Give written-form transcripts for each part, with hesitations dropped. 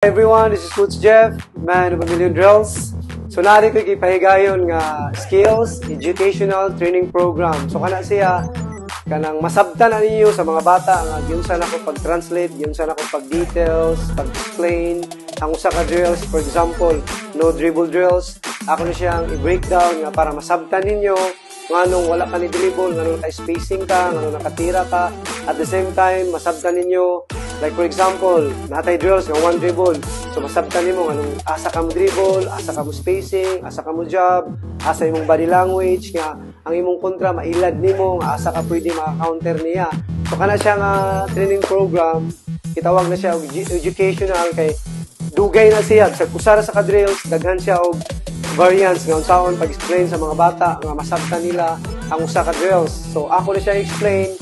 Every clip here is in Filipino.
Hi everyone, this is Coach Jeff, man of a million drills. So nari ko ipahigayon nga skills, educational training program. So kana siya kanang masabtan na ninyo sa mga bata nga giunsa nako pag-translate, giunsa nako pag-details, pag-explain ang usa ka drills. For example, no dribble drills. Ako na siyang i-breakdown nga para masabtan ninyo nganong wala ka ni dribble, nganong naka-spacing ka, nganong nakatira ka. At the same time, masabtan ninyo. Like for example, natay drills nga one dribble. So masabtan nimo anong asa ka mo dribble, asa ka mo spacing, asa ka mo job, asa imong body language nga ang imong kontra mailad nimo, nga asa ka pwede maka-counter niya. So kana siya nga training program, gitawag na siya og educational kay dugay na siya sa kusara sa ka-drills, daghan siya og variants nga unsaon pag-explain sa mga bata nga masabtan nila ang usa ka drills. So ako na siya explain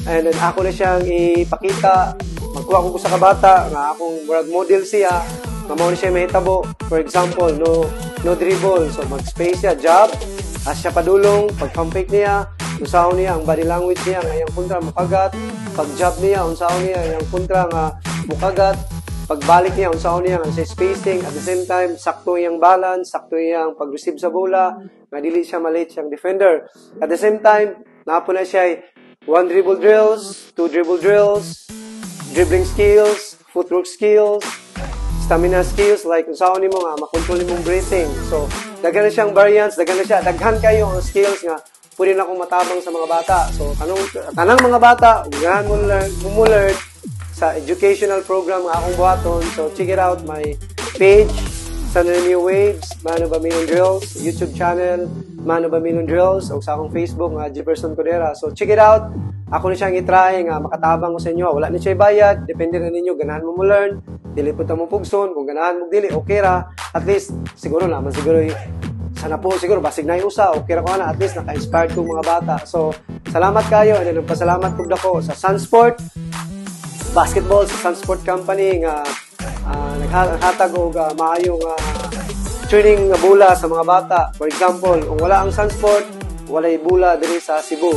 and then ako na siyang ipakita. Magkuha ko sa kabata nga akong brand model siya nga mao ni siya mahitabo. For example, no dribble, so mag-space siya, job, as siya padulong, pag-pump-fake niya, unsaon niya ang body language niya nga iyang kontra mukagat, pag-job niya unsaon niya iyang kontra nga mukagat, pagbalik niya unsaon niya ang spacing, at the same time sakto iyang balance, sakto iyang pag-receive sa bola nga dili siya malate siyang defender. At the same time napo na siya one dribble drills, two dribble drills, dribbling skills, footwork skills, stamina skills, like unsaon nimo nga makontrol nimong breathing. So daghan na siyang variants, daghan kayo ang skills nga pwede na akong matabang sa mga bata. So tanang mga bata ganahan mo learn sa educational program nga akong buhaton. So check it out, my page Sunday New Waves, Man of a Million Drills, YouTube channel Man of a Million Drills, o sa akong Facebook nga Jefferson Codera. So check it out. Ako na siyang i-try nga makatabang ko sa inyo. Wala ni siya bayad, depende na ninyo, ganahan mo learn, dili po mo pugson, kung ganahan mo dili, okay ra. At least, siguro naman, sana po, siguro, basig na yung usa, okay ra ko na, at least naka-inspired kong mga bata. So, salamat kayo, and then nagpasalamat po ako sa Sunsport, basketball, sa Sunsport Company, nga naghatag og maayong training nga bula sa mga bata. For example, kung wala ang Sunsport, walay bula diri sa Cebu.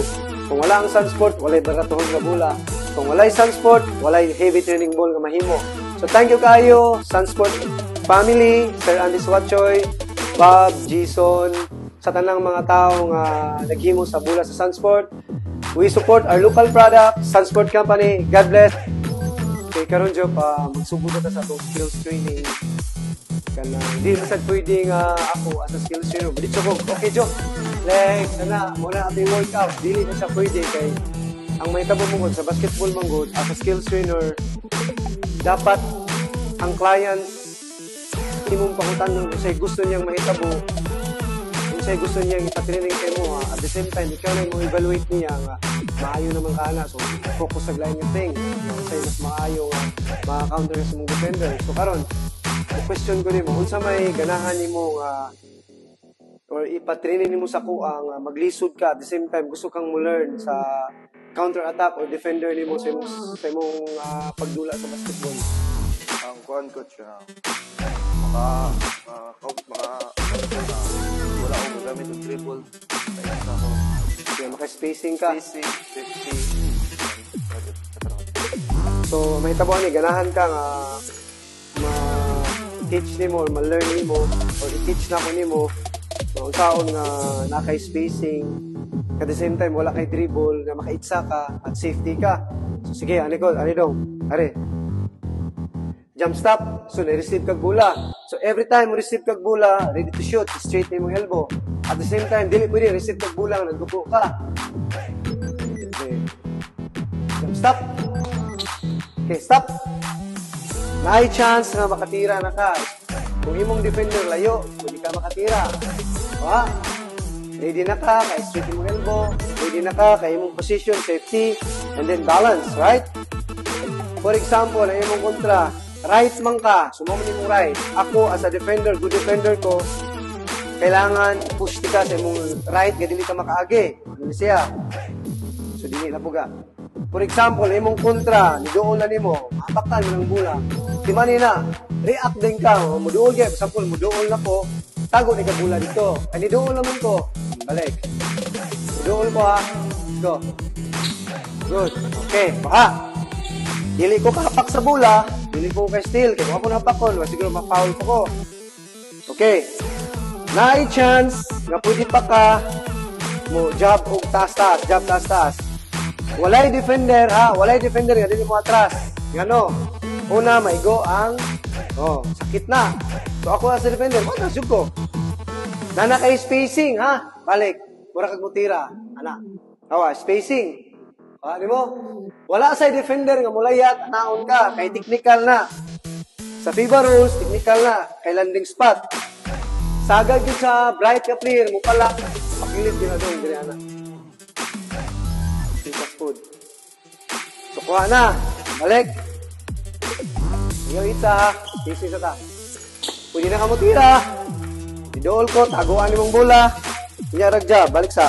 Kung wala ang Sunsport, walay baratuhon nga bula. Kung walay Sunsport, walay heavy training ball nga mahimo. So thank you kayo, Sunsport family, Sir Andy Swatchoy, Bob, Jason, sa tanang mga tao nga naghimo sa bula sa Sunsport. We support our local product, Sunsport Company. God bless. Okay, karon jo pa magsugod ta sa atong skills training. Kana di masad pwede nga ako as a skills trainer. Dito ko, okay jo. Like, sana, muna ating workout. Dili na siya pwede kay ang may tabo mong sa basketball manggod as a skills trainer, dapat ang client imong pangutan kung sa'y gusto niyang mahitabo, kung sa'y gusto niyang ipatraining kayo mo, at the same time, ikaw na yung evaluate niya nga maayo naman ka na. So, focus sa line ng thing. Kung sa'y mas maayo maka-counter sa mong defender. So, karon, question ko nimo, unsa may ganahan nimo or ipatraining nimo sa kuang maglisod ka, at the same time gusto kang mo learn sa counter attack or defender nimo sa imong pagdula sa basketball. Ang kuan coach wala akong magamit ng dribble, kaya ako maka-spacing ka, spacing 50. so may tabo ni ganahan ka nga ma-teach nimo or ma-learn nimo or i-teach na ko nimo kung saan nga naka-spacing, at the same time wala kay dribble, na makaitsa ka at safety ka. So sige, ani dong, are jump stop, so na-receive kag bola. So every time mo receive kag bola, ready to shoot, straight na imong elbow. At the same time, dili pwede receive kag bola nga nagdugo ka. Okay. Jump stop. Okay, stop. Naay chance nga makatira na ka. Kung imong defender layo, pwede ka makatira. Ha? Ready na ka, kay straight imong elbow. Ready na ka, kay imong position, safety, and then balance, right? For example, ang imong kontra, right man ka, sumama nimong right. Ako, as a defender, good defender ko, kailangan push ka sa imong right, kaya dili ka makaagi. Dili siya. So, dili na po ka. For example, imong kontra, nidoon na nimo, mapaktan mo ng bula. Di na, react din ka, muduol ka. For example, muduol na ko, tago ni kabula dito. Ay, nidoon naman ko. Balik. Muduol ko ha. Let's go. Good. Okay, baka. dili ko kahapak sa bola, dili ko kay steal, kaya ako napakon, siguro ma-foul ko. Okay. Na chance nga pwede pa ka mo jab og taas-taas, jab taas-taas. Walay defender ha, walay defender nga dili mo atras. Ngano? Una maigo ang sakit na. So ako as a defender, mo na ko. Nana kay spacing ha, balik. Mura kag mutira, ana. Awa, spacing. Di mo? Wala sa defender nga mulayat, naon ka, kay technical na. Sa FIBA rules, technical na, kay landing spot. Sagad yun sa bright ka player mo pala, pakilit yun na doon, dili ana. Fast food. So, kuha na. Balik. Ikaw isa ha, easy sa ta. Pwede na ka mo tira. Idool ko, taguan mong bola. Inyarag jab, balik sa.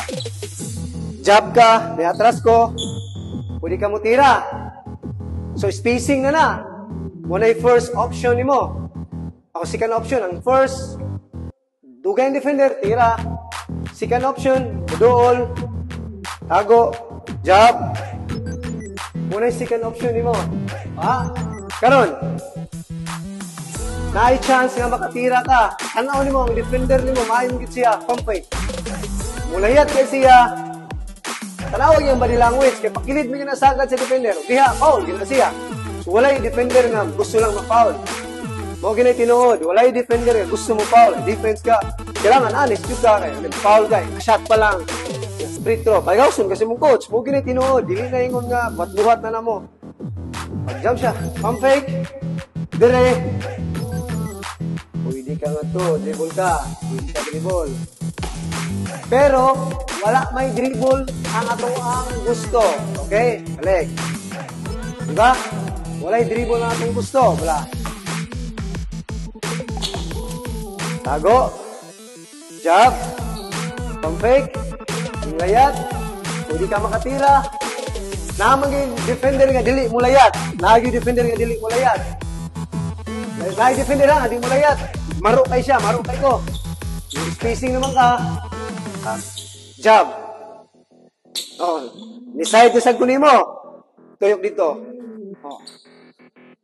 Jab ka, may atras ko. Pwede ka mo tira. So, spacing na na. Muna yung first option ni mo. Ako, second option. Ang first, dugay ang defender, tira. Second option, dool. Tago, jab. Muna yung second option ni mo. Karon, na chance nga makatira ka. Tanaw ni mo, ang defender ni mo, maayon git siya, pampay. Mulayat kay siya, tanawag yung body language, kaya pakilid mo yung nasagad sa defender. Diha, foul, gina siya. So, wala yung defender nga, gusto lang ma-foul. Mo ginay tinuod, wala yung defender nga, gusto mo foul. Defense ka, kailangan honest yung ka, kaya nag-foul ka, shot pa lang. Free throw, pagawson kasi mong coach, mo ginay tinuod, dili na ingon nga, buhat-buhat na na mo. Pag-jump siya, pump fake, dire. Pwede ka nga to, dribble ka. Pwede ka dribble. Pero, wala may dribble ang atong ang gusto. Okay? Balik. Diba? Wala yung dribble ang atong gusto. Wala. Tago. Jab. Pump fake. Layat. Pwede ka makatira. Namang defender nga dili mulayat. Lagi defender nga dili mulayat. Lagi defender nga dili mulayat. Maro kay siya, maro kay ko. Spacing naman ka. Jab. Niside sa kunin mo. Tuyok dito.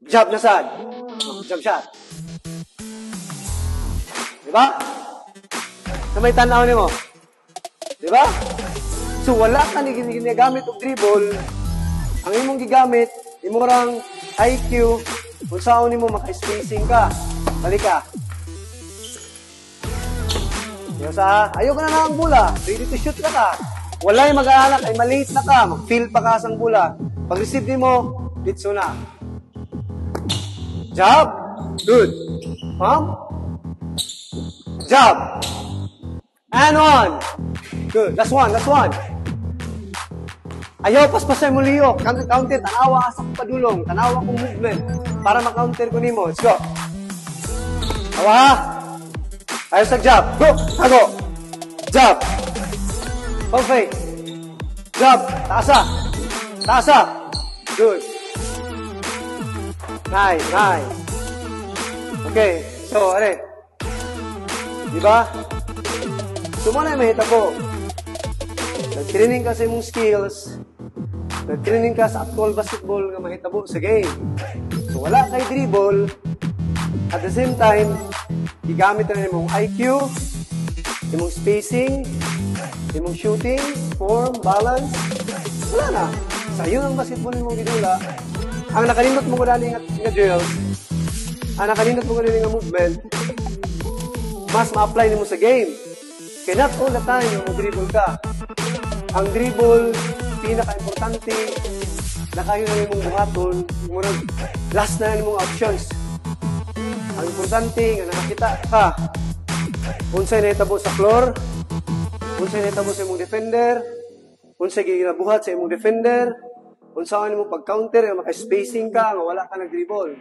Jab na sad. Jab shot. Diba? Sa may tanaw ni mo. Diba? So, wala ka ni ginagamit o dribble. Ang imong gigamit, imong rang IQ, kung saan mo maka-spacing ka. Balik ka. Yung sa, ayoko na ang bula. Ready to shoot ka ka. Wala yung mag-aalak, ay maliit na ka. Mag-feel pa ka sa bula. Pag-receive ni mo, ditso na. Jab. Good. Jab. And one. Good. Last one, last one. Ayaw, paspasan mo liyo. Counter, tanawa sa padulong. Tanawa kong movement. Para ma-counter ko nimo. Let's go. Awa. Ayaw sa jab. Go. Tago. Jab. Pag-fake. Jab. Taasa. Taasa. Good. Nice, nice. Okay. So, are. Diba? Sumana yung mahita ko. Nag-training ka sa imong skills. Nag-training ka sa actual basketball nga mahitabo sa game. So, wala kay dribble. At the same time, gigamit na imong IQ, imong spacing, imong shooting, form, balance. Wala na. Sa iyo ang basketball imong gidula. Ang nakalimot mo ko dali nga drills, ang nakalimot mo ko dali nga movement, mas ma-apply nimo sa game. Kaya not all the time yung dribble ka. Ang dribble, pinaka-importante, na kayo na yung buhaton, last na yung options. Ang importante, nga nakakita ka, unsay nahitabo sa floor, unsay nahitabo sa imong defender, unsay ginabuhat sa imong defender, unsay mo pag-counter, nga maka-spacing ka, nga wala ka nag-dribble.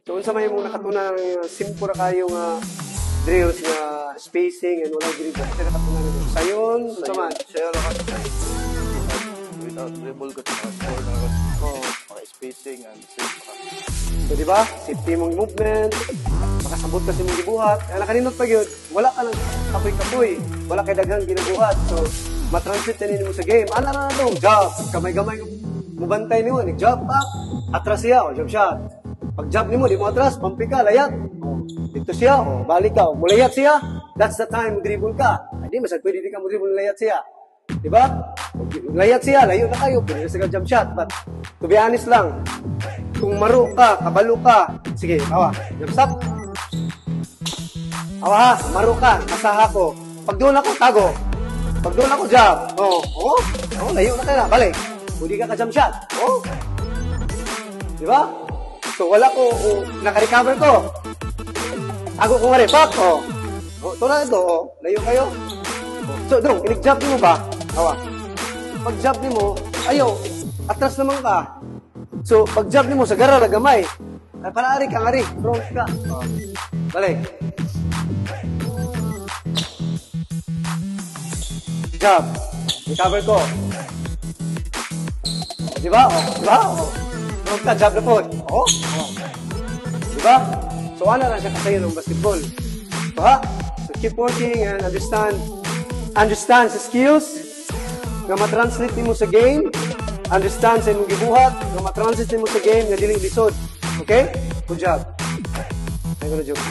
So, unsa may imong nakatunan simple na kayo nga drills nga spacing and wala dribble. Kasi nakatunan nito. Sayon, saman. Sayo lang kasi. Without dribble ko sa score na ako. Maka-spacing and safe ka. So, di ba? Safety mong movement, makasabot kasi mong gibuhat. Kaya nakaninot pa yun, wala ka ng kapoy-kapoy. Wala kay daghang ginabuhat. So, matransit na mo sa game. Ano na ito? Job. Kamay-gamay mubantay niyo. Nag-job back. atras siya, o jump shot. Pag jump nimo, di mo atras, pampi ka, layat. O, dito siya, o, balik ka, o, mulayat siya, that's the time dribble ka. Hindi, masag pwede di ka mo dribble layat siya. Diba? Layat siya, layo na kayo, pwede na siya jump shot. But, to be honest lang, kung maro ka, kabalo ka, sige, awa, jump stop. Awa ha, maro ka, masaha ko. Pag doon ako, tago. Pag doon ako, jump. Layo na kayo, balik. Pwede ka ka-jump shot. Diba? So, wala ko, naka-recover ko. Tago ko nga rin, pak, ito na ito, layo kayo. So, dong, inig-jump mo ba? Awa. Pag jump mo, ayaw, atras naman ka. So, pag jump mo, sa gara, lagamay. Ay, palaari ka nga rin, front ka. Balik. Jump. Recover ko. Diba? Diba? Front ka, jump na po. Diba? So, ano lang siya kasayo ng basketball. So, ha? So, keep working and understand sa skills nga matranslate mo sa game, understand sa imong gibuhat nga matranslate mo sa game nga dili lisod. Okay? Good job. I'm gonna joke.